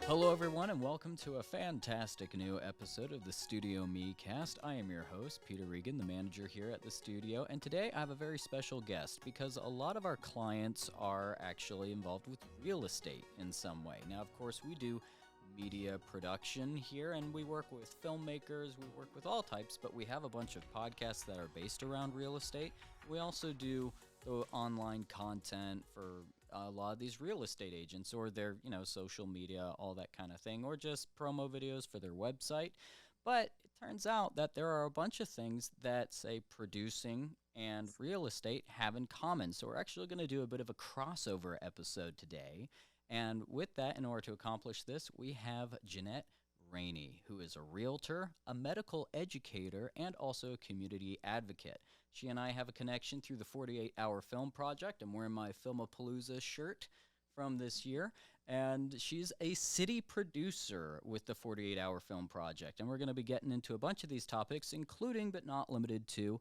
Hello, everyone, and welcome to a fantastic new episode of the StudioMEcast. I am your host, Peter Regan, the manager here at the studio, and today I have a very special guest because a lot of our clients are actually involved with real estate in some way. Now, of course, we do media production here, and we work with filmmakers, we work with all types, but we have a bunch of podcasts that are based around real estate. We also do the online content for a lot of these real estate agents or their, social media, all that kind of thing, or just promo videos for their website. But it turns out that there are a bunch of things that, say, producing and real estate have in common. So we're actually going to do a bit of a crossover episode today. And with that, in order to accomplish this, we have Jeannette Rainey, who is a realtor, a medical educator, and also a community advocate. She and I have a connection through the 48-hour film project. I'm wearing my Filmapalooza shirt from this year, and she's a city producer with the 48-hour film project. And we're going to be getting into a bunch of these topics, including but not limited to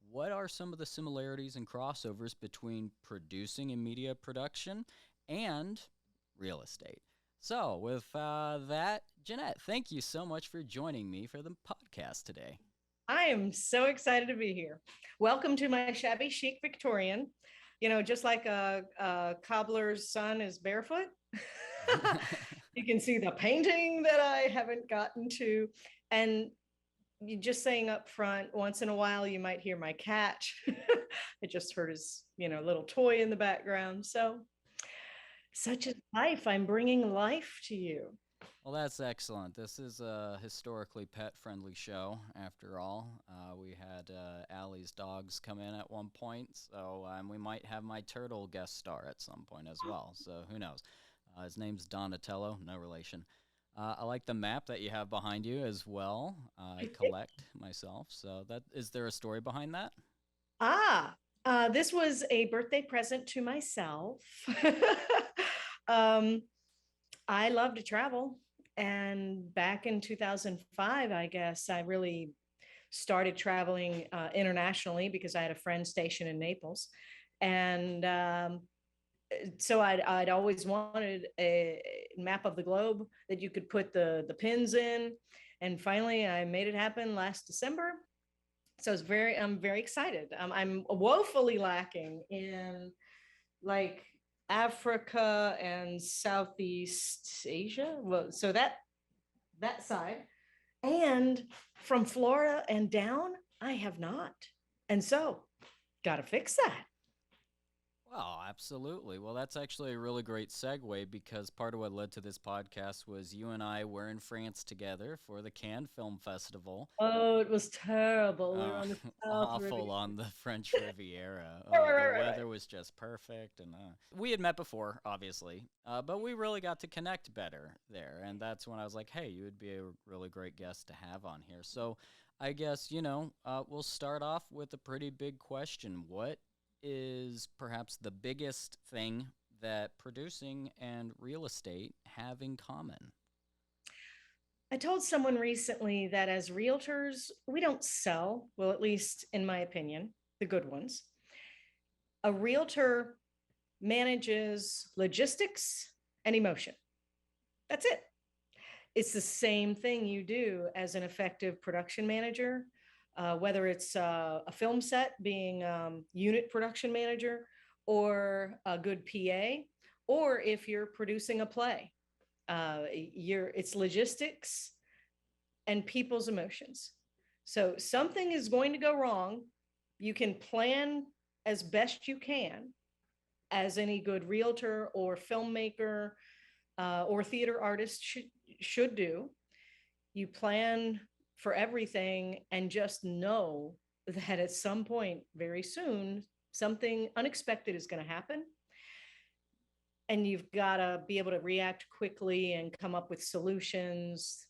what are some of the similarities and crossovers between producing and media production and real estate. So with that, Jeannette, thank you so much for joining me for the podcast today. I am so excited to be here. Welcome to my shabby chic Victorian. You know, just like a cobbler's son is barefoot. You can see the painting that I haven't gotten to. And you just saying up front, once in a while, you might hear my cat. I just heard his, little toy in the background. So such is life. I'm bringing life to you. Well, that's excellent. This is a historically pet-friendly show, after all. We had Allie's dogs come in at one point, so we might have my turtle guest star at some point as well, so who knows. His name's Donatello, no relation. I like the map that you have behind you as well. I collect myself, so is there a story behind that? This was a birthday present to myself. um, I love to travel. And back in 2005, I guess I really started traveling internationally because I had a friend stationed in Naples. And so I'd always wanted a map of the globe that you could put the pins in. And finally, I made it happen last December. So I'm very excited. I'm woefully lacking in like Africa and Southeast Asia. Well, so that side. And from Florida and down, I have not. And so got to fix that. Well, absolutely. Well, that's actually a really great segue because part of what led to this podcast was you and I were in France together for the Cannes Film Festival. Oh, it was terrible. We were Oh, on the South awful Riviera. on the French Riviera. Right, Oh, right, the right, right. weather was just perfect, and we had met before, obviously, but we really got to connect better there, and that's when I was like, "Hey, you would be a really great guest to have on here." So, I guess we'll start off with a pretty big question: what is perhaps the biggest thing that producing and real estate have in common? I told someone recently that as realtors, we don't sell, well, at least in my opinion, the good ones. A realtor manages logistics and emotion. That's it. It's the same thing you do as an effective production manager, whether it's a film set being unit production manager or a good PA, or if you're producing a play. It's logistics and people's emotions. So something is going to go wrong. You can plan as best you can, as any good realtor or filmmaker or theater artist should do. You plan for everything and just know that at some point very soon, something unexpected is going to happen. And you've got to be able to react quickly and come up with solutions.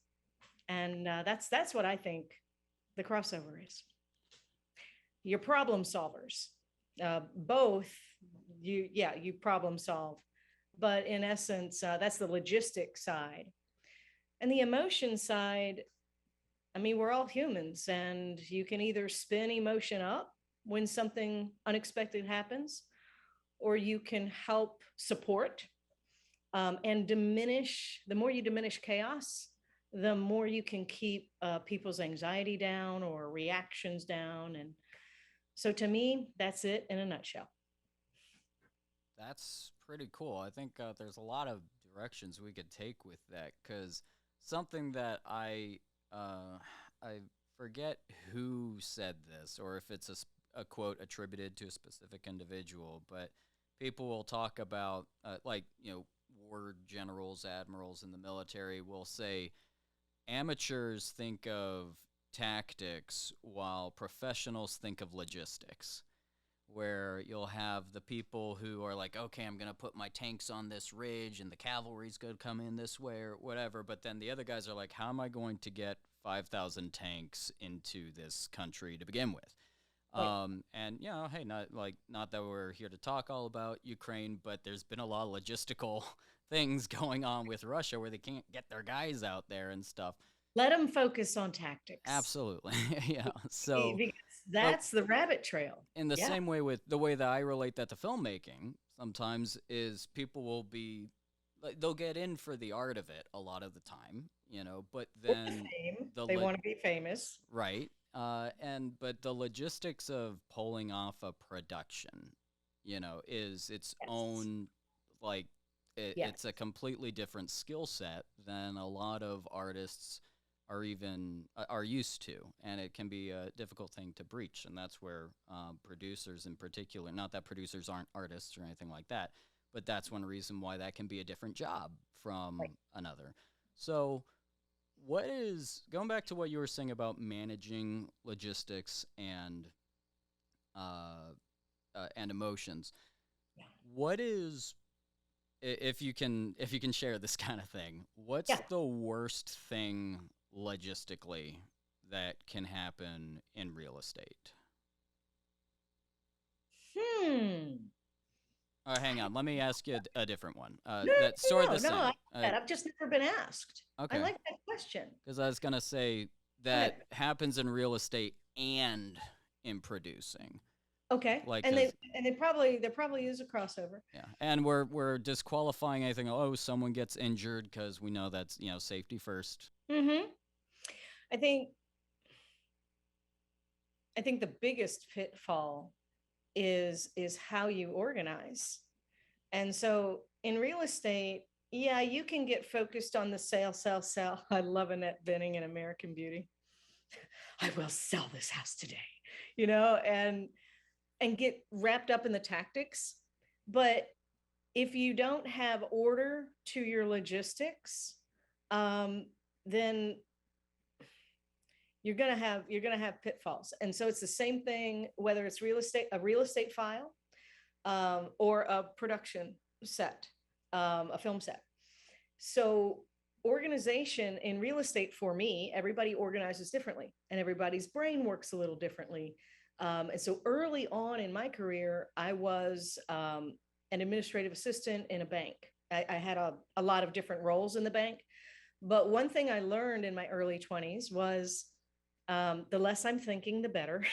And that's what I think the crossover is. You're problem solvers. Both you problem solve, but in essence, that's the logistic side. And the emotion side, I mean, we're all humans, and you can either spin emotion up when something unexpected happens, or you can help support and diminish, the more you diminish chaos, the more you can keep people's anxiety down or reactions down. And so to me, that's it in a nutshell. That's pretty cool. I think there's a lot of directions we could take with that because something that I forget who said this or if it's a quote attributed to a specific individual, but people will talk about like war generals, admirals in the military will say amateurs think of tactics while professionals think of logistics, where you'll have the people who are like, okay, I'm going to put my tanks on this ridge and the cavalry's going to come in this way or whatever. But then the other guys are like, how am I going to get 5,000 tanks into this country to begin with? Right. And hey, not that we're here to talk all about Ukraine, but there's been a lot of logistical things going on with Russia where they can't get their guys out there and stuff. Let them focus on tactics. Absolutely. Yeah. So, Because but that's the rabbit trail. in the Yeah. same way with the way that I relate that to filmmaking, sometimes is people will be like they'll get in for the art of it a lot of the time, but Or then fame. the They want to be famous. right, but the logistics of pulling off a production, is its Yes. own like it's a Yes. completely different skill set than a lot of artists are used to, and it can be a difficult thing to breach. And that's where producers in particular, not that producers aren't artists or anything like that, but that's one reason why that can be a different job from Right. another. So what is going back to what you were saying about managing logistics uh, and emotions? Yeah. What is if you can share this kind of thing, what's Yeah. the worst thing logistically that can happen in real estate? Hmm. Hang on, let me ask you a different one. No, That's sort of no, the no, I same. like that. I've just never been asked. I Okay, like that question. because I was gonna say Go that ahead. happens in real estate and in producing, Okay. like And because they probably there probably is a crossover. yeah, and we're disqualifying anything. Oh, someone gets injured because we know that's safety first. Hmm. I think I think the biggest pitfall is how you organize. And so in real estate, yeah, you can get focused on the sale, sell, sell. I love Annette Benning in American Beauty. I will sell this house today, and get wrapped up in the tactics. But if you don't have order to your logistics, um, then you're gonna have pitfalls. And so it's the same thing whether it's a real estate file, or a production set, a film set. So organization in real estate, for me, everybody organizes differently and everybody's brain works a little differently. And so early on in my career, I was an administrative assistant in a bank. I had a lot of different roles in the bank. But one thing I learned in my early 20s was, the less I'm thinking, the better.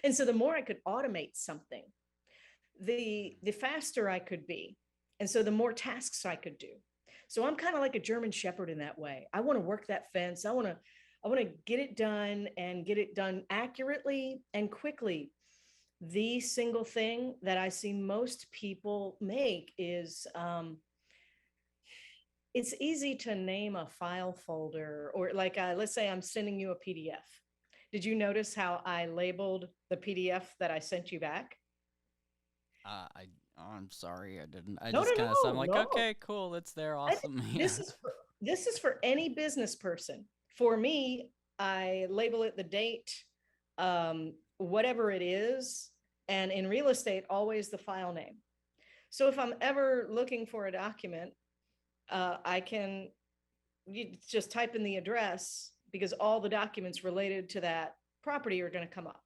And so the more I could automate something, the faster I could be. And so the more tasks I could do. So I'm kind of like a German shepherd in that way. I want to work that fence. I want to get it done and get it done accurately and quickly. The single thing that I see most people make is, it's easy to name a file folder, or like, let's say I'm sending you a PDF. Did you notice how I labeled the PDF that I sent you back? I'm sorry, I didn't. I No, no, just kind of I'm no, like, no. okay, cool, it's there, I think awesome. Yeah. this is for any business person. For me, I label it the date, whatever it is, and in real estate, always the file name. So if I'm ever looking for a document, I can just type in the address, because all the documents related to that property are going to come up.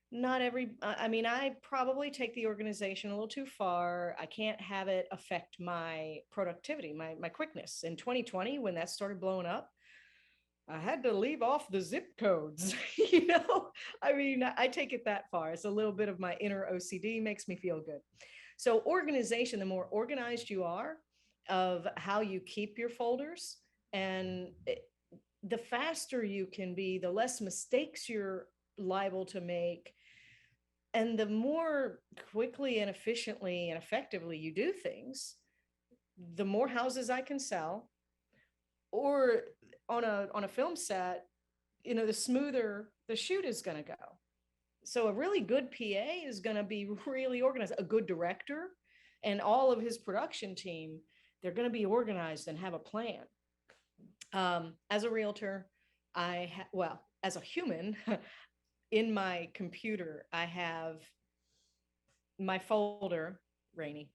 Not every, I mean, I probably take the organization a little too far. I can't have it affect my productivity, my quickness. In 2020, when that started blowing up, I had to leave off the zip codes. I mean, I take it that far. It's a little bit of my inner OCD, makes me feel good. So organization, the more organized you are, of how you keep your folders. And the faster you can be, the less mistakes you're liable to make. And the more quickly and efficiently and effectively you do things, the more houses I can sell. Or on a film set, the smoother the shoot is going to go. So a really good PA is going to be really organized. A good director and all of his production team, they're going to be organized and have a plan. As a realtor, as a human, in my computer, I have my folder, Rainey.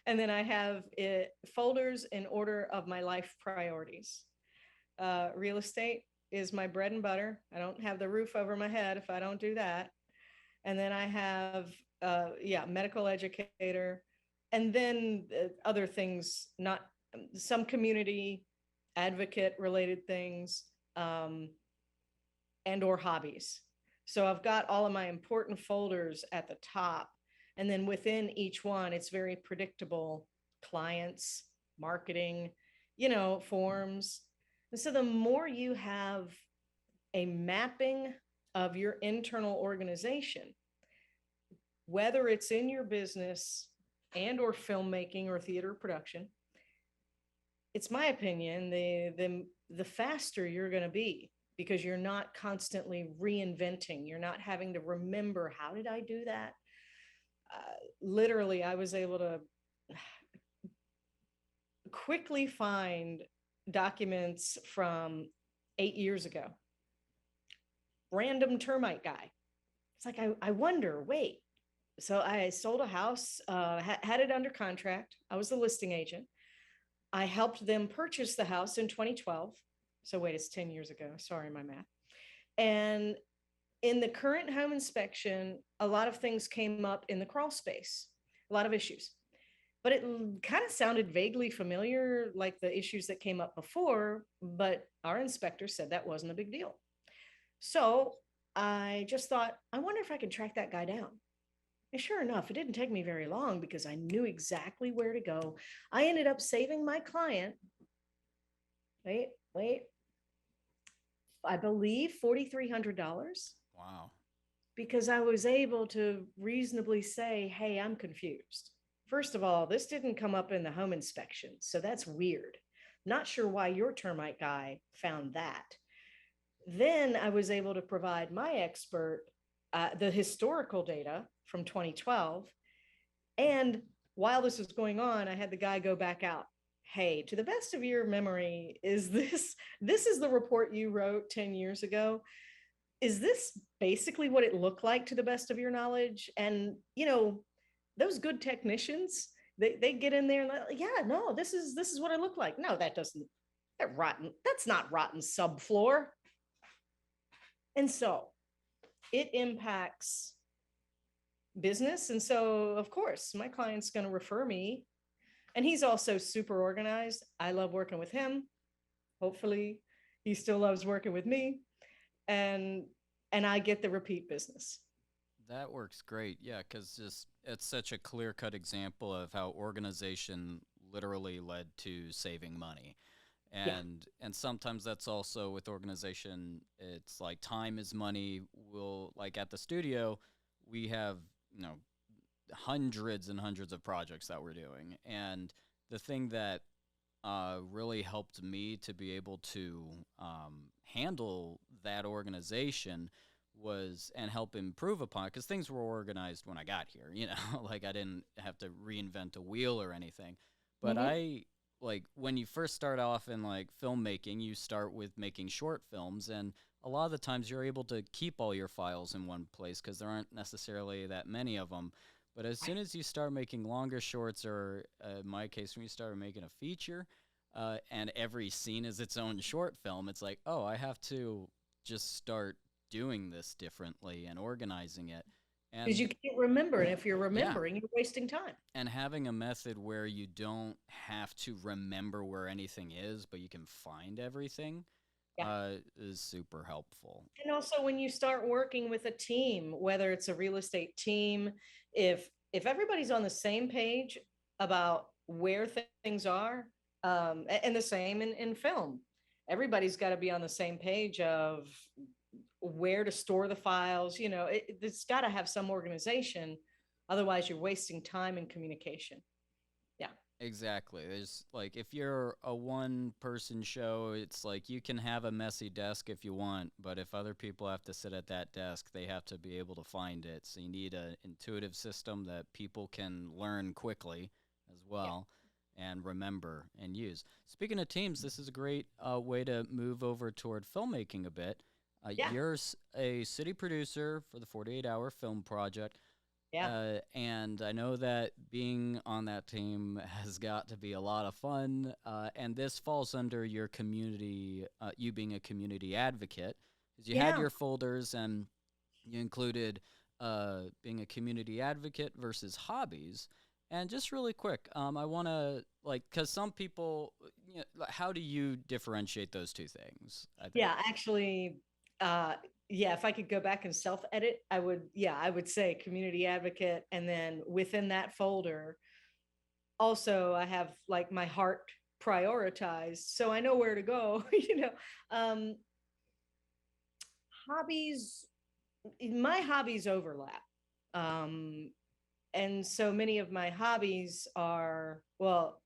And then I have folders in order of my life priorities. Real estate is my bread and butter. I don't have the roof over my head if I don't do that. And then I have, medical educator, and then other things, not some community advocate related things, and or hobbies. So I've got all of my important folders at the top. And then within each one, it's very predictable: clients, marketing, forms. And so the more you have a mapping of your internal organization, whether it's in your business and or filmmaking or theater production, it's my opinion, the faster you're going to be, because you're not constantly reinventing. You're not having to remember, how did I do that? Literally, I was able to quickly find documents from 8 years ago. Random termite guy. It's like, I wonder, wait. So I sold a house, had it under contract. I was the listing agent. I helped them purchase the house in 2012. So wait, it's 10 years ago. Sorry, my math. And in the current home inspection, a lot of things came up in the crawl space, a lot of issues. But it kind of sounded vaguely familiar, like the issues that came up before, but our inspector said that wasn't a big deal. So I just thought, I wonder if I can track that guy down. And sure enough, it didn't take me very long, because I knew exactly where to go. I ended up saving my client, I believe $4,300. Wow. Because I was able to reasonably say, hey, I'm confused. First of all, this didn't come up in the home inspection, so that's weird. Not sure why your termite guy found that. Then I was able to provide my expert the historical data from 2012. And while this was going on, I had the guy go back out. Hey, to the best of your memory, is this is the report you wrote 10 years ago? Is this basically what it looked like, to the best of your knowledge? And, those good technicians, they get in there and like, yeah, no, this is what it looked like. No, that's not rotten subfloor. And so it impacts business. And so, of course, my client's going to refer me. And he's also super organized. I love working with him. Hopefully, he still loves working with me. And I get the repeat business. That works great. Yeah, because it's such a clear-cut example of how organization literally led to saving money. And sometimes that's also with organization, it's like time is money. We'll, like at the studio, we have, hundreds and hundreds of projects that we're doing. And the thing that really helped me to be able to handle that organization and help improve upon it, because things were organized when I got here, like I didn't have to reinvent a wheel or anything. But like when you first start off in like filmmaking, you start with making short films, and a lot of the times you're able to keep all your files in one place because there aren't necessarily that many of them. But as soon as you start making longer shorts, or in my case, when you start making a feature, and every scene is its own short film, it's like, oh, I have to just start doing this differently and organizing it. Because you can't remember. And if you're remembering, you're wasting time. And having a method where you don't have to remember where anything is, but you can find everything is super helpful. And also when you start working with a team, whether it's a real estate team, if everybody's on the same page about where things are. And the same in film. Everybody's got to be on the same page of where to store the files. It's got to have some organization. Otherwise, you're wasting time in communication. Yeah. Exactly. There's like if you're a one person show, it's like you can have a messy desk if you want, but if other people have to sit at that desk, they have to be able to find it. So you need an intuitive system that people can learn quickly as Yeah. well and remember and use. Speaking of teams, this is a great way to move over toward filmmaking a bit. Yeah. You're a city producer for the 48-hour film project. Yeah. And I know that being on that team has got to be a lot of fun. And this falls under your community, you being a community advocate, because you had Yeah. your folders and you included being a community advocate versus hobbies. And just really quick, I want to because some people, how do you differentiate those two things? I think. Yeah, actually, uh, yeah, if I could go back and self-edit, I would say community advocate. And then within that folder, also I have like my heart prioritized. So I know where to go, Um, hobbies, my hobbies overlap. Um, and so many of my hobbies are, well,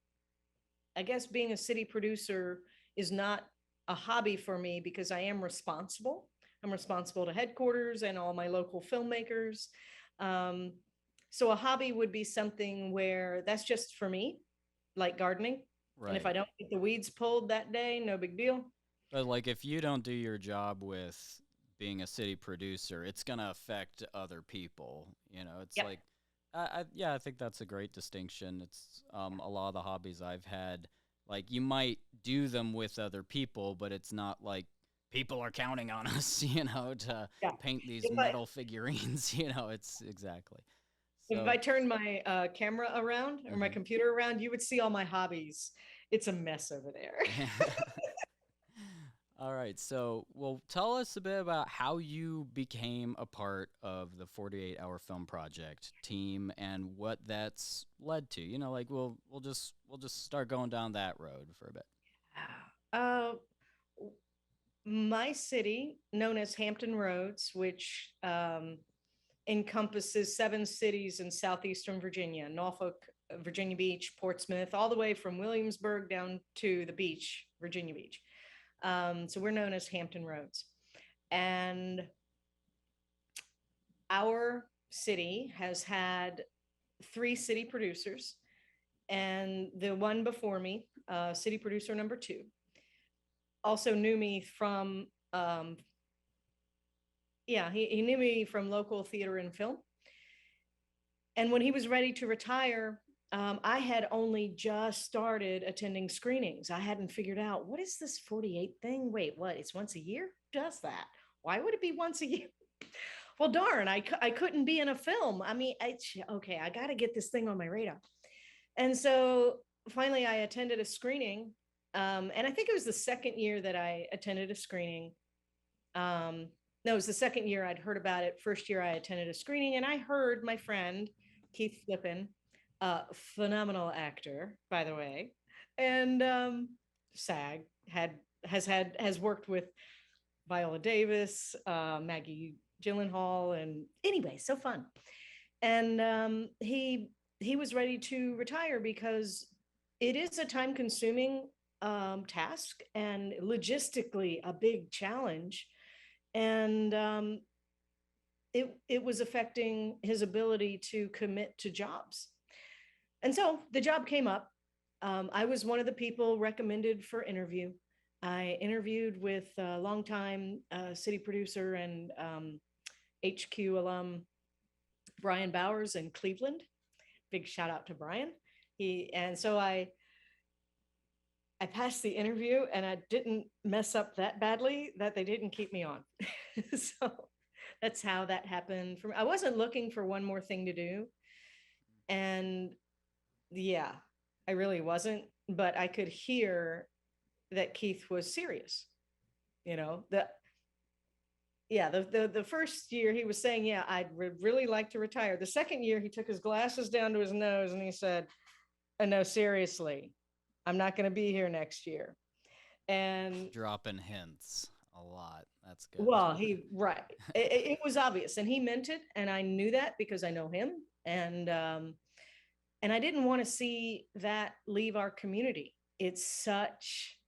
I guess being a city producer is not a hobby for me because I am responsible. I'm responsible to headquarters and all my local filmmakers. Um, so a hobby would be something where that's just for me, like gardening. And if Right. I don't get the weeds pulled that day, no big deal. But like if you don't do your job with being a city producer, it's going to affect other people. It's Yep. like yeah, I think that's a great distinction. It's a lot of the hobbies I've had, like you might do them with other people, but it's not like people are counting on us, to Yeah. paint these If I metal figurines, it's exactly. if So, I turned my camera around or my mhm. computer around, you would see all my hobbies. It's a mess over there. All right. So, well, tell us a bit about how you became a part of the 48-hour film project team and what that's led to. Like we'll just start going down that road for a bit. uh, my city, known as Hampton Roads, which encompasses 7 cities in southeastern Virginia: Norfolk, Virginia Beach, Portsmouth, all the way from Williamsburg down to the beach, Virginia Beach. So we're known as Hampton Roads. And our city has had 3 city producers. And the one before me, city producer number 2, also knew me from, yeah, he knew me from local theater and film. And when he was ready to retire, I had only just started attending screenings. I hadn't figured out, what is this 48 thing? Wait, what? It's once a year? Who does that? Why would it be once a year? Well, darn, I couldn't be in a film. I mean, okay, I got to get this thing on my radar. And so finally, I attended a screening. And I think it was the second year that I attended a screening. No, it was the second year I'd heard about it. First year I attended a screening, and I heard my friend Keith Flippin, phenomenal actor, by the way, and SAG has worked with Viola Davis, Maggie Gyllenhaal, and anyway, so fun. And he was ready to retire because it is a time consuming task and logistically a big challenge. And it was affecting his ability to commit to jobs. And so the job came up. I was one of the people recommended for interview. I interviewed with a longtime city producer and HQ alum Brian Bowers in Cleveland. Big shout out to Brian. I passed the interview, and I didn't mess up that badly that they didn't keep me on. So that's how that happened. I wasn't looking for one more thing to do. And yeah, I really wasn't, but I could hear that Keith was serious. You know, the yeah, the first year he was saying, yeah, I'd really like to retire. The second year he took his glasses down to his nose and he said, no, seriously, I'm not going to be here next year. And Dropping hints a lot. That's good. well, right. It was obvious and he meant it. And I knew that because I know him. And I didn't want to see that leave our community. It's such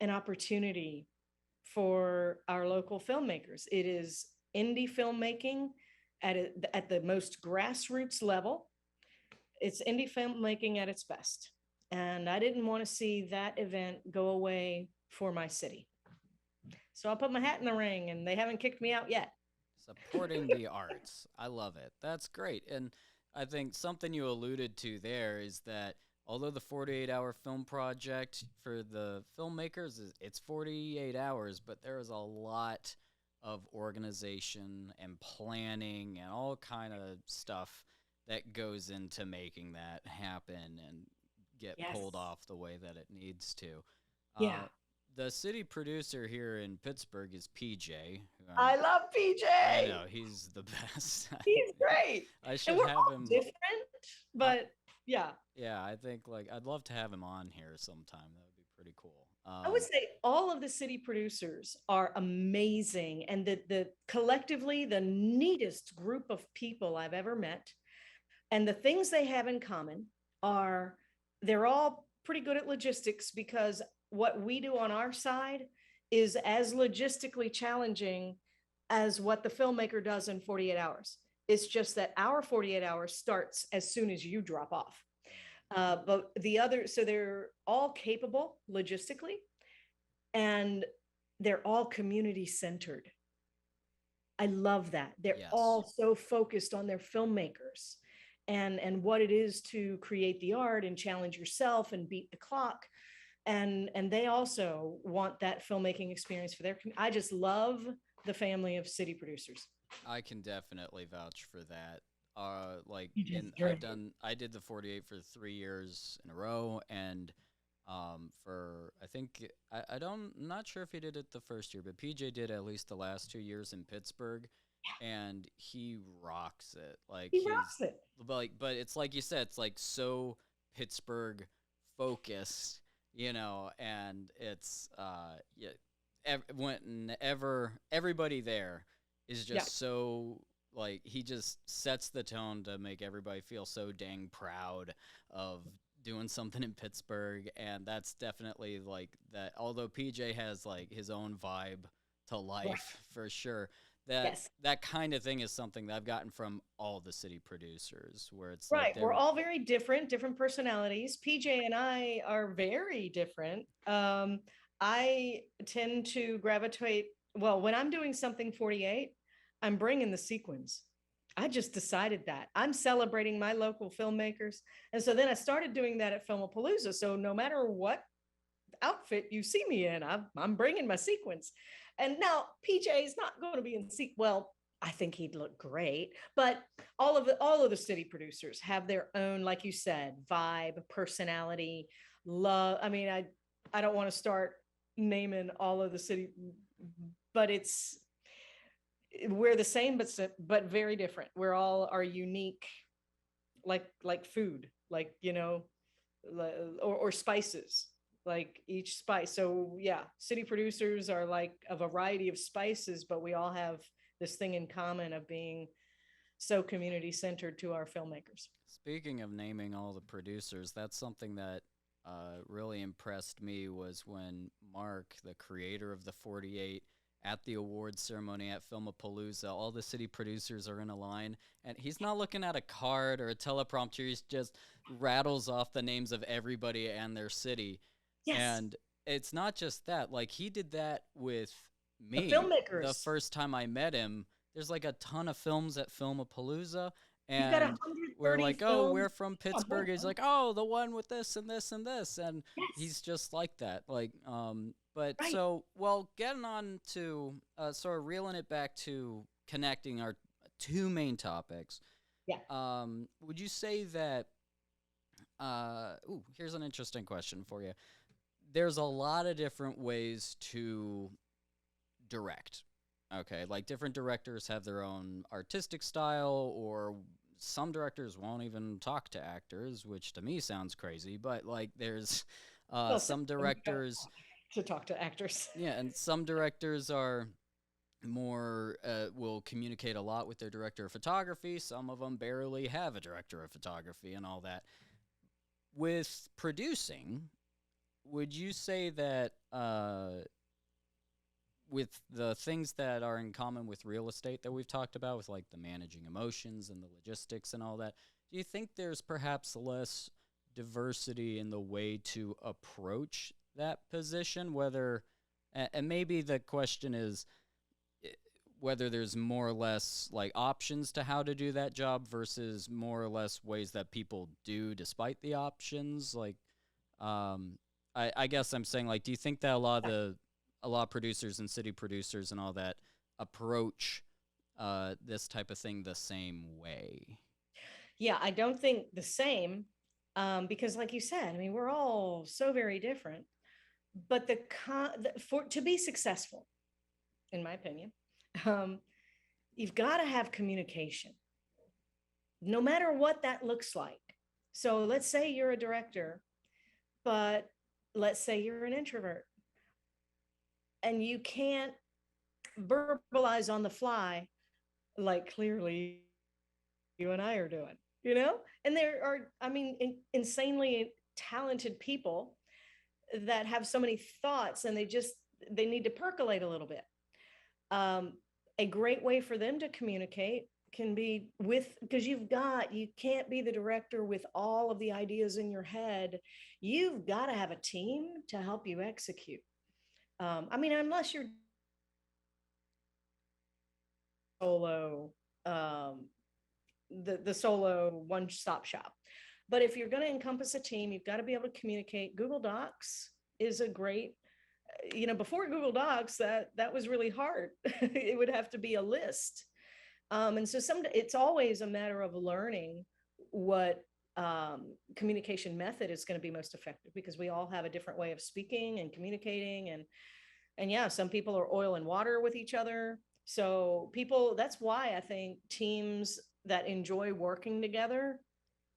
an opportunity for our local filmmakers. It is indie filmmaking at the most grassroots level. It's indie filmmaking at its best. And I didn't want to see that event go away for my city. So I put my hat in the ring and they haven't kicked me out yet. Supporting the arts. I love it. That's great. And I think something you alluded to there is that although the 48-hour film project for the filmmakers it's 48 hours, but there is a lot of organization and planning and all kind of stuff that goes into making that happen and get Yes. pulled off the way that it needs to. Yeah. The city producer here in Pittsburgh is PJ. I love PJ. I know, he's the best. He's great. I should and we're have all him. different, but yeah. Yeah, I think I'd love to have him on here sometime. That would be pretty cool. I would say all of the city producers are amazing, and the collectively the neatest group of people I've ever met. And the things they have in common are they're all pretty good at logistics because what we do on our side is as logistically challenging as what the filmmaker does in 48 hours. It's just that our 48 hours starts as soon as you drop off. But the other, so they're all capable logistically and they're all community centered. I love that. They're Yes. all so focused on their filmmakers and what it is to create the art and challenge yourself and beat the clock. And they also want that filmmaking experience for their I just love the family of city producers. I can definitely vouch for that. Like, I did the 48 for 3 years in a row, and for I think I'm not sure if he did it the first year, but PJ did at least the last 2 years in Pittsburgh, and he rocks it. Like he rocks it. But it's like you said, it's like so Pittsburgh focused, and it's whenever everybody there is just so like he just sets the tone to make everybody feel so dang proud of doing something in Pittsburgh. And that's definitely like that, although PJ has like his own vibe to life for sure, that kind of thing is something that I've gotten from all the city producers, where it's right. Like we're all very different personalities. PJ and I are very different. I tend to gravitate, well, when I'm doing something 48, I'm bringing the sequins. I just decided that I'm celebrating my local filmmakers. And so then I started doing that at Filmapalooza. So no matter what outfit you see me in, I'm bringing my sequins. And now PJ is not going to be in well, I think he'd look great, but all of the city producers have their own, like you said, vibe, personality, love. I mean, I don't want to start naming all of the city, but we're the same, but very different. We're all are unique, like food, like, or spices, like each spice. So yeah, city producers are like a variety of spices, but we all have this thing in common of being so community centered to our filmmakers. Speaking of naming all the producers, that's something that really impressed me, was when Mark, the creator of the 48, at the awards ceremony at Filmapalooza, all the city producers are in a line, and he's not looking at a card or a teleprompter. He just rattles off the names of everybody and their city. Yes. And it's not just that. Like, he did that with me. The filmmakers. The first time I met him, there's like a ton of films at Filmapalooza. You've got And we're like, oh, we're from Pittsburgh. He's like, oh, the one with this and this and this. And he's just like that. Like, but right. So, well, getting on to sort of reeling it back to connecting our two main topics. Yeah. Would you say that, here's an interesting question for you. There's a lot of different ways to direct. Okay, like different directors have their own artistic style, or some directors won't even talk to actors, which to me sounds crazy, but like there's Well, some we don't directors, to talk to actors. yeah, and some directors are more will communicate a lot with their director of photography. Some of them barely have a director of photography and all that. With producing, would you say that with the things that are in common with real estate that we've talked about, with like the managing emotions and the logistics and all that, do you think there's perhaps less diversity in the way to approach that position? Whether, and maybe the question is whether there's more or less like options to how to do that job versus more or less ways that people do despite the options. Like, I guess I'm saying, like, do you think that a lot of producers and city producers and all that approach this type of thing the same way? Yeah, I don't think the same, because like you said, I mean, we're all so very different. But for to be successful, in my opinion, um, you've got to have communication, no matter what that looks like. So let's say you're a director, but let's say you're an introvert and you can't verbalize on the fly like clearly you and I are doing, you know? And there are, I mean, insanely talented people that have so many thoughts and they need to percolate a little bit. Um, a great way for them to communicate can be because you can't be the director with all of the ideas in your head. You've got to have a team to help you execute. I mean, unless you're solo, the solo one-stop shop. But if you're going to encompass a team, you've got to be able to communicate. Google Docs is a great, before Google Docs, that was really hard. It would have to be a list. And so it's always a matter of learning what communication method is going to be most effective, because we all have a different way of speaking and communicating. And yeah, some people are oil and water with each other. So that's why I think teams that enjoy working together,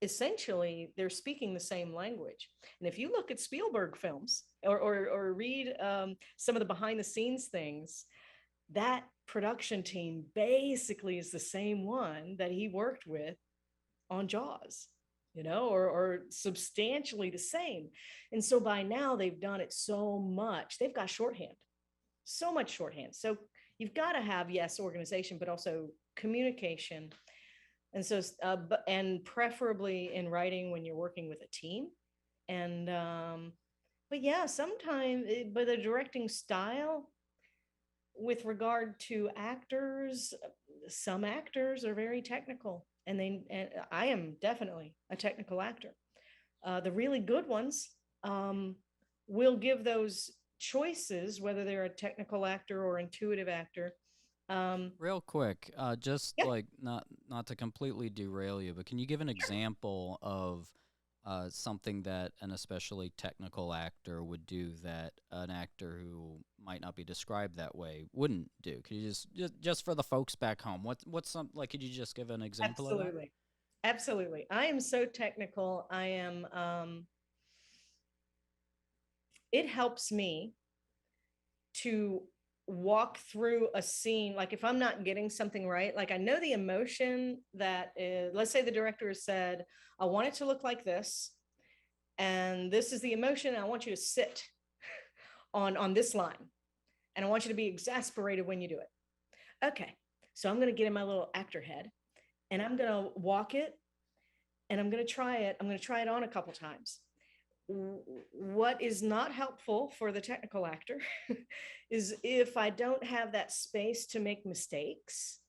essentially they're speaking the same language. And if you look at Spielberg films or read some of the behind the scenes things, that production team basically is the same one that he worked with on Jaws, or substantially the same. And so by now they've done it so much, they've got shorthand, so much shorthand. So you've got to have, yes, organization, but also communication. And so, and preferably in writing when you're working with a team. And, but yeah, sometimes, but the directing style with regard to actors, some actors are very technical, and I am definitely a technical actor. The really good ones will give those choices, whether they're a technical actor or intuitive actor. Real quick, just Yeah, like not to completely derail you, but can you give an example of something that an especially technical actor would do that an actor who might not be described that way wouldn't do? Could you just for the folks back home, what's some, like, could you just give an example of that? absolutely. Absolutely. I am so technical. It helps me to walk through a scene. Like if I'm not getting something right, like I know the emotion that is, let's say the director has said, I want it to look like this. And this is the emotion. I want you to sit on this line. And I want you to be exasperated when you do it. Okay. So I'm going to get in my little actor head and I'm going to walk it and I'm going to try it. I'm going to try it on a couple times. What is not helpful for the technical actor is if I don't have that space to make mistakes,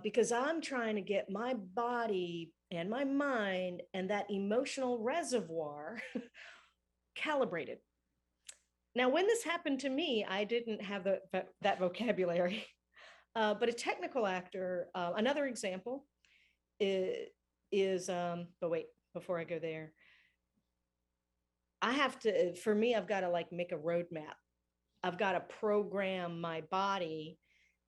because I'm trying to get my body and my mind and that emotional reservoir calibrated. Now, when this happened to me, I didn't have that vocabulary. But a technical actor, another example is but wait, before I go there, for me, I've got to like make a roadmap. I've got to program my body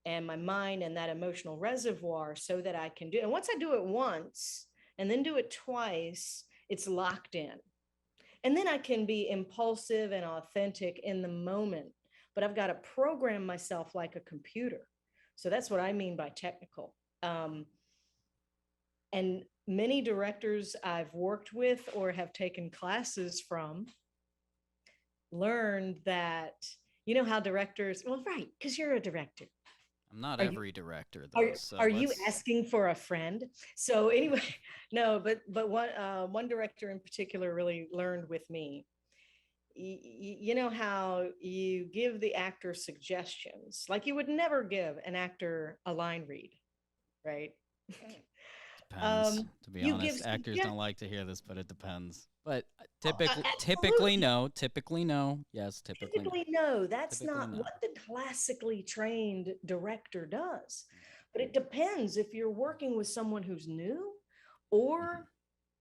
and my mind and that emotional reservoir so that I can do. And once I do it once and then do it twice, it's locked in. And then I can be impulsive and authentic in the moment, but I've got to program myself like a computer. So that's what I mean by technical. And many directors I've worked with or have taken classes from learned that, you know how directors, well, right, because you're a director. I'm not Are every director though, so are you asking for a friend? So anyway, no, but one director in particular really learned with me. You know how you give the actor suggestions, like you would never give an actor a line read, right? depends. To be You give honest, actors don't like to hear this, but it depends. But typically absolutely. no. Typically no. Yes, typically no. Typically, no, that's Typically not no. what the classically trained director does. But it depends if you're working with someone who's new or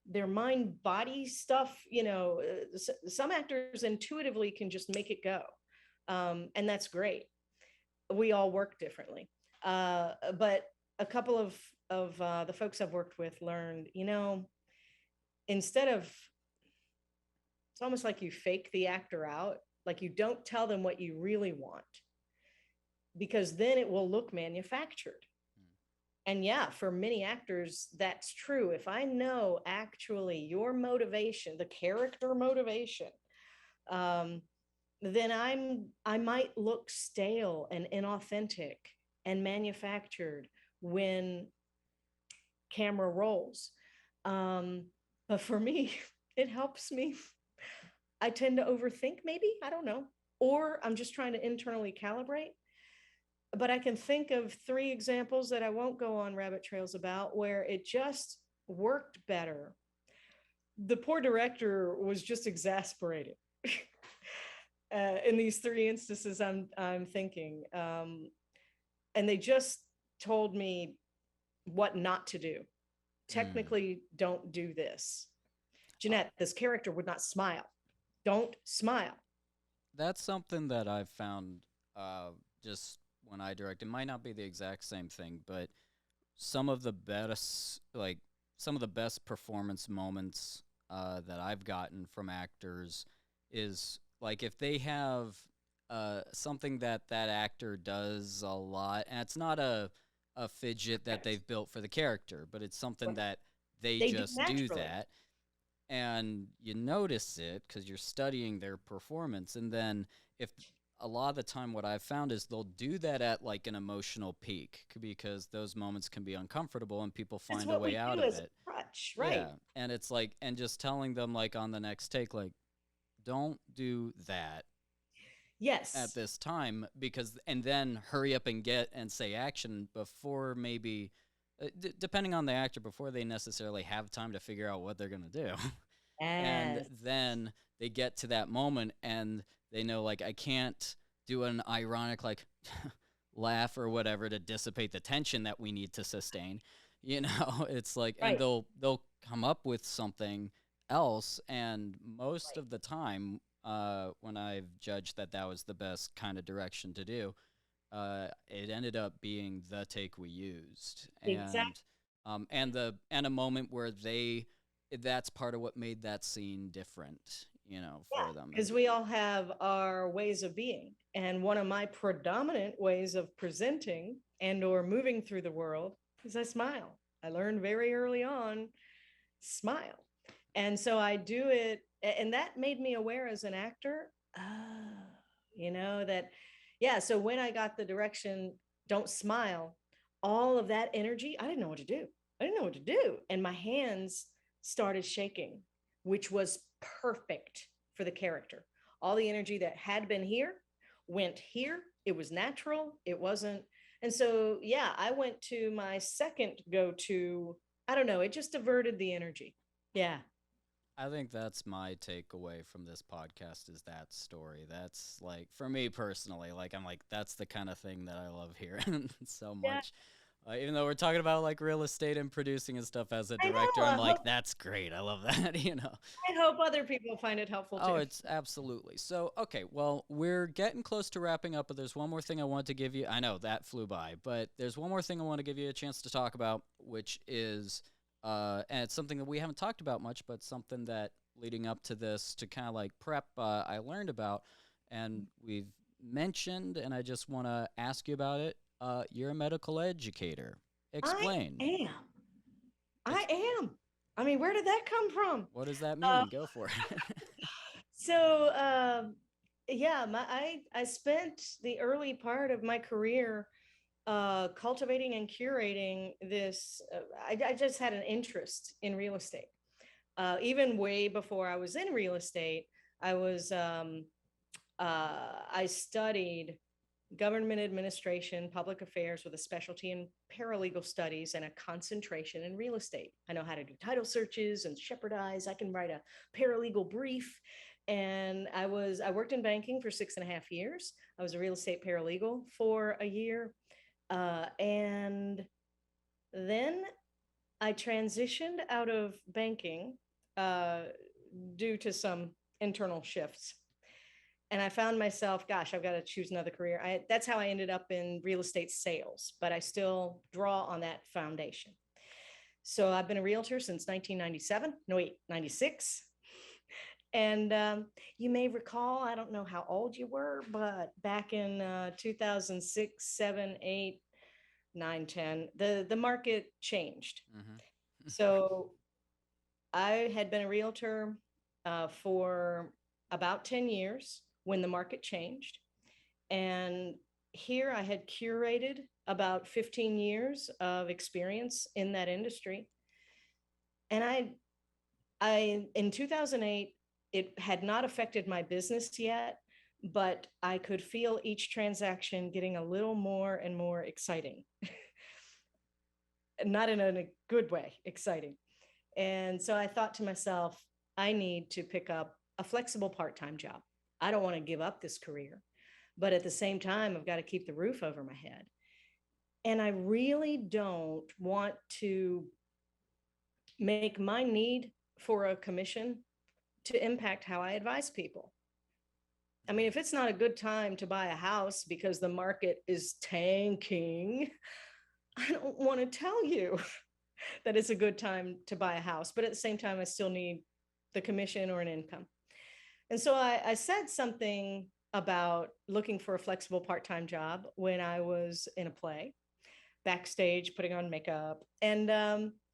their mind body stuff. Some actors intuitively can just make it go. And that's great. We all work differently. But a couple of the folks I've worked with learned, instead of, it's almost like you fake the actor out, like you don't tell them what you really want, because then it will look manufactured. And yeah, for many actors, that's true. If I know actually your motivation, the character motivation, then I might look stale and inauthentic and manufactured when camera rolls. But for me, it helps me. I tend to overthink, maybe, I don't know, or I'm just trying to internally calibrate. But I can think of 3 examples that I won't go on rabbit trails about where it just worked better. The poor director was just exasperated. In these 3 instances, I'm thinking, and they just told me what not to do. Technically, don't do this. Jeanette, this character would not smile. Don't smile. That's something that I've found just when I direct. It might not be the exact same thing, but some of the best, like some of the best performance moments that I've gotten from actors is like if they have something that that actor does a lot, and it's not a fidget that they've built for the character, but it's something that they just do that, and you notice it because you're studying their performance. And then if a lot of the time what I've found is they'll do that at like an emotional peak because those moments can be uncomfortable and people find a way out of it. Crutch, right? Yeah. And it's like, and just telling them like on the next take, like, don't do that. Yes. At this time, because, and then hurry up and get and say action before maybe, depending on the actor, before they necessarily have time to figure out what they're going to do. And then they get to that moment and they know, like, I can't do an ironic, like, laugh or whatever to dissipate the tension that we need to sustain. It's like, and they'll come up with something else. And most of the time, when I've judged that that was the best kind of direction to do, it ended up being the take we used. Exactly. And a moment where that's part of what made that scene different, for them. Because we all have our ways of being. And one of my predominant ways of presenting and or moving through the world is I smile. I learned very early on, smile. And so I do it, and that made me aware as an actor, that, yeah. So when I got the direction, don't smile, all of that energy, I didn't know what to do. And my hands started shaking, which was perfect for the character. All the energy that had been here went here. It was natural. It wasn't. And so, yeah, I went to my second go-to. I don't know. It just diverted the energy. Yeah. I think that's my takeaway from this podcast is that story. That's like, for me personally, like, I'm like, that's the kind of thing that I love hearing so much. Even though we're talking about like real estate and producing and stuff as a I director, know. I'm like, that's great. I love that, you know. I hope other people find it helpful Oh, too. it's absolutely. So, okay, well, we're getting close to wrapping up, but there's one more thing I want to give you. I know that flew by, but there's one more thing I want to give you a chance to talk about, which is, and it's something that we haven't talked about much, but something that leading up to this to kind of like prep, I learned about, and we've mentioned, and I just want to ask you about it. You're a medical educator. I Explain. am. Ex- I am. I mean, where did that come from? what does that Uh, mean? Go for it. so, yeah, I spent the early part of my career cultivating and curating this. I just had an interest in real estate. Even way before I was in real estate, I was I studied government administration, public affairs with a specialty in paralegal studies and a concentration in real estate. I know how to do title searches and shepherdize. I can write a paralegal brief. And I worked in banking for 6.5 years. I was a real estate paralegal for a year. And then I transitioned out of banking uh, due to some internal shifts. And I found myself, gosh, I've got to choose another career. That's how I ended up in real estate sales, but I still draw on that foundation. So I've been a realtor since 1997. No, wait, 96. And you may recall, I don't know how old you were, but back in 2006, 7, 8, 9, 10, the market changed. hmm So I had been a realtor for about 10 years when the market changed. And here I had curated about 15 years of experience in that industry. And in 2008, it had not affected my business yet, but I could feel each transaction getting a little more and more exciting. Not in a good way, exciting. And so I thought to myself, I need to pick up a flexible part-time job. I don't want to give up this career, but at the same time, I've got to keep the roof over my head. And I really don't want to make my need for a commission to impact how I advise people. I mean, if it's not a good time to buy a house because the market is tanking, I don't want to tell you that it's a good time to buy a house. But at the same time, I still need the commission or an income. And so I said something about looking for a flexible part-time job when I was in a play, backstage putting on makeup. And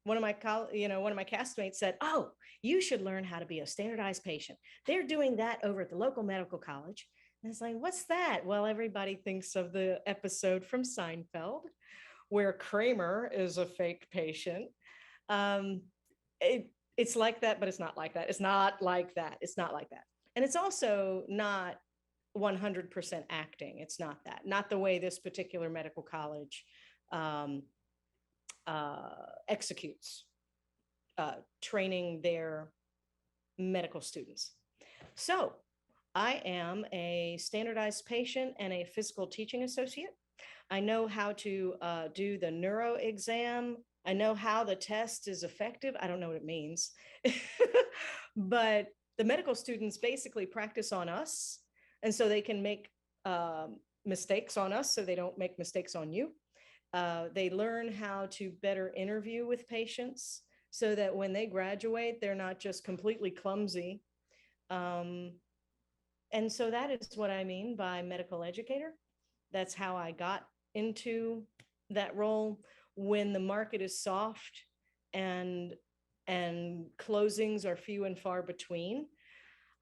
one of my castmates said, "Oh, you should learn how to be a standardized patient. They're doing that over at the local medical college." And it's like, "What's that?" Well, everybody thinks of the episode from Seinfeld where Kramer is a fake patient. Um, it's like that, but it's not like that. It's not like that. It's not like that. And it's also not 100% acting. It's not that. Not the way this particular medical college um, executes training their medical students. So I am a standardized patient and a physical teaching associate. I know how to do the neuro exam. I know how the test is effective. I don't know what it means. But the medical students basically practice on us. And so they can make mistakes on us so they don't make mistakes on you. They learn how to better interview with patients so that when they graduate, they're not just completely clumsy. Um, and so that is what I mean by medical educator. That's how I got into that role when the market is soft and closings are few and far between.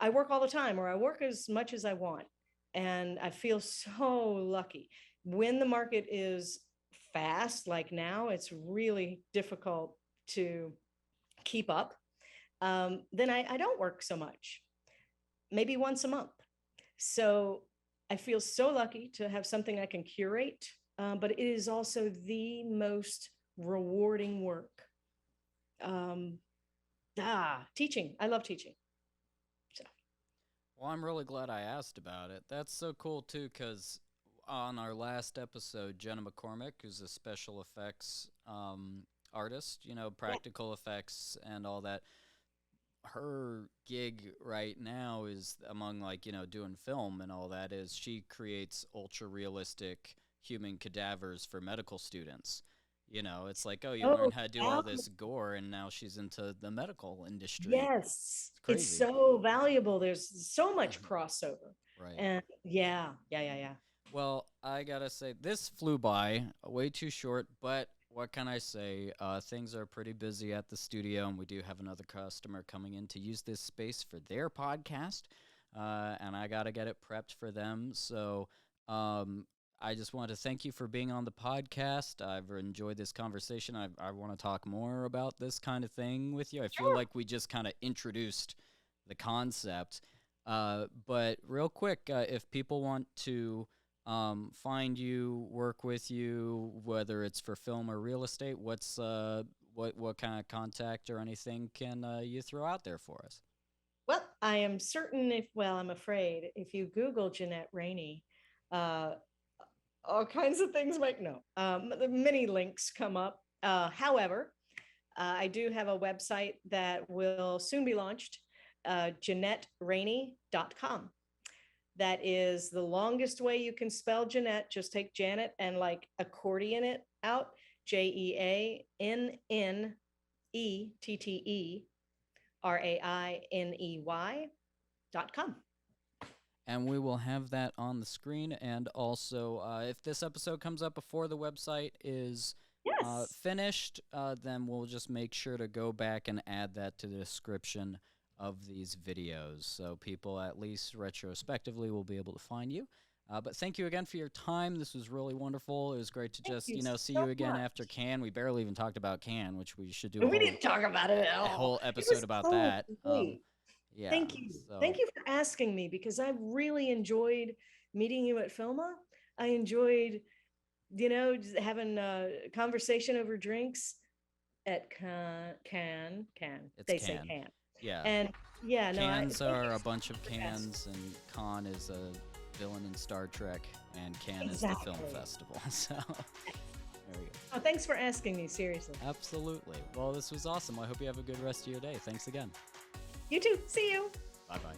I work all the time, or I work as much as I want, and I feel so lucky. When the market is fast, like now, it's really difficult to keep up. Then I don't work so much, maybe once a month. So I feel so lucky to have something I can curate, but it is also the most rewarding work. Um, Teaching. I love teaching. So Well, I'm really glad I asked about it. That's so cool too, because on our last episode, Jenna McCormick, who's a special effects artist, practical effects and all that. Her gig right now is among doing film and all that is she creates ultra realistic human cadavers for medical students. It's like, oh, you learn how to do all this gore, and now she's into the medical industry. Yes, it's crazy. It's so valuable. There's so much crossover. Right. And yeah. Well, I gotta say, this flew by way too short, but what can I say? Things are pretty busy at the studio, and we do have another customer coming in to use this space for their podcast, and I gotta get it prepped for them. So I just wanted to thank you for being on the podcast. I've enjoyed this conversation. I want to talk more about this kind of thing with you. I feel like we just kind of introduced the concept. But real quick, if people want to find you, work with you, whether it's for film or real estate, what kind of contact or anything can you throw out there for us? Well, I am certain I'm afraid if you Google Jeannette Rainey, all kinds of things many links come up. However, I do have a website that will soon be launched, JeannetteRainey.com. That is the longest way you can spell Jeannette. Just take Janet and accordion it out. JeannetteRainey.com. And we will have that on the screen. And also, if this episode comes up before the website is finished, then we'll just make sure to go back and add that to the description of these videos. So people, at least retrospectively, will be able to find you. But thank you again for your time. This was really wonderful. It was great to see you again after Cannes. We barely even talked about Cannes, which we should do we didn't talk about it at all. A whole episode about that. Yeah. Thank you. Thank you for asking me, because I've really enjoyed meeting you at Filma. I enjoyed, just having a conversation over drinks at Cannes. They say Cannes. Yeah. And cans are a bunch of cans, and Khan is a villain in Star Trek, and Cannes is the film festival. So there we go. Oh, thanks for asking me, seriously. Absolutely. Well, this was awesome. I hope you have a good rest of your day. Thanks again. You too. See you. Bye-bye.